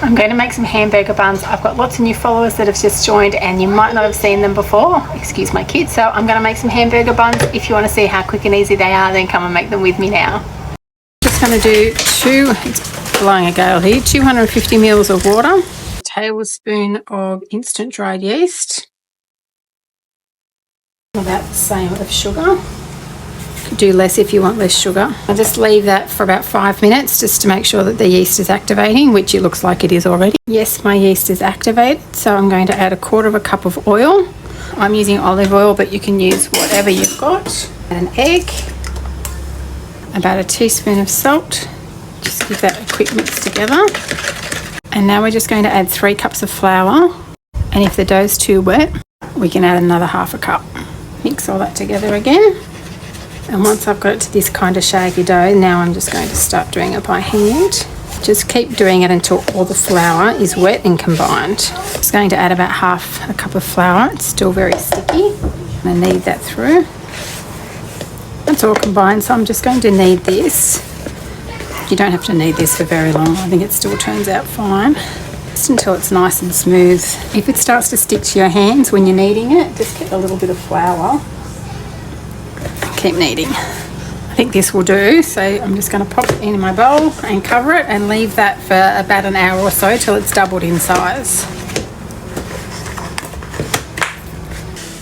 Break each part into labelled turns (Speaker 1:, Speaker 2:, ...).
Speaker 1: I'm going to make some hamburger buns. I've got lots of new followers that have just joined and you might not have seen them before. Excuse my kids. So I'm going to make some hamburger buns. If you want to see how quick and easy they are, then come and make them with me now. Just going to do it's blowing a gale here, 250 mils of water, a tablespoon of instant dried yeast, about the same of sugar. Do less if you want less sugar. I'll just leave that for about 5 minutes just to make sure that the yeast is activating, which it looks like it is already. Yes, my yeast is activated, so I'm going to add 1/4 cup of oil. I'm using olive oil, but you can use whatever you've got. Add an egg, about a teaspoon of salt. Just give that a quick mix together. And now we're just going to add 3 cups of flour. And if the dough's too wet, we can add another 1/2 cup. Mix all that together again. And once I've got it to this kind of shaggy dough, now I'm just going to start doing it by hand. Just keep doing it until all the flour is wet and combined. Just going to add about 1/2 cup of flour. It's still very sticky. I'm going to knead that through. It's all combined, so I'm just going to knead this. You don't have to knead this for very long. I think it still turns out fine. Just until it's nice and smooth. If it starts to stick to your hands when you're kneading it, just get a little bit of flour. Keep kneading. I think this will do, so I'm just going to pop it in my bowl and cover it and leave that for about an hour or so till it's doubled in size.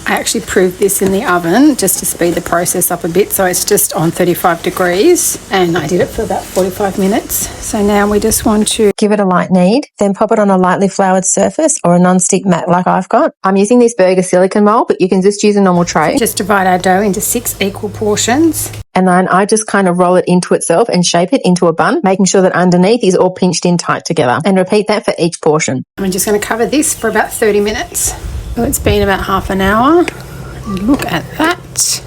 Speaker 1: I actually proved this in the oven just to speed the process up a bit, so it's just on 35 degrees and I did it for about 45 minutes. So now we just want to
Speaker 2: give it a light knead, then pop it on a lightly floured surface or a non-stick mat like I've got. I'm using this burger silicone mold, but you can just use a normal tray.
Speaker 1: Just divide our dough into 6 equal portions.
Speaker 2: And then I just kind of roll it into itself and shape it into a bun, making sure that underneath is all pinched in tight together. And repeat that for each portion.
Speaker 1: I'm just going to cover this for about 30 minutes. So it's been about half an hour. Look at that.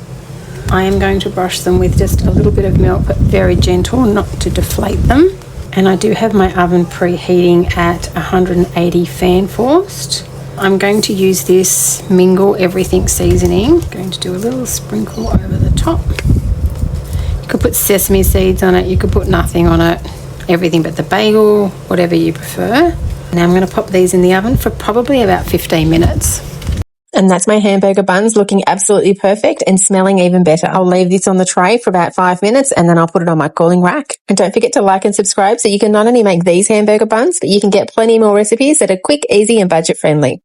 Speaker 1: I am going to brush them with just a little bit of milk, but very gentle, not to deflate them. And I do have my oven preheating at 180 fan forced. I'm going to use this Mingle Everything seasoning. I'm going to do a little sprinkle over the top. You could put sesame seeds on it, you could put nothing on it, everything but the bagel, whatever you prefer. Now I'm going to pop these in the oven for probably about 15 minutes.
Speaker 2: And that's my hamburger buns looking absolutely perfect and smelling even better. I'll leave this on the tray for about 5 minutes and then I'll put it on my cooling rack. And don't forget to like and subscribe so you can not only make these hamburger buns, but you can get plenty more recipes that are quick, easy and budget friendly.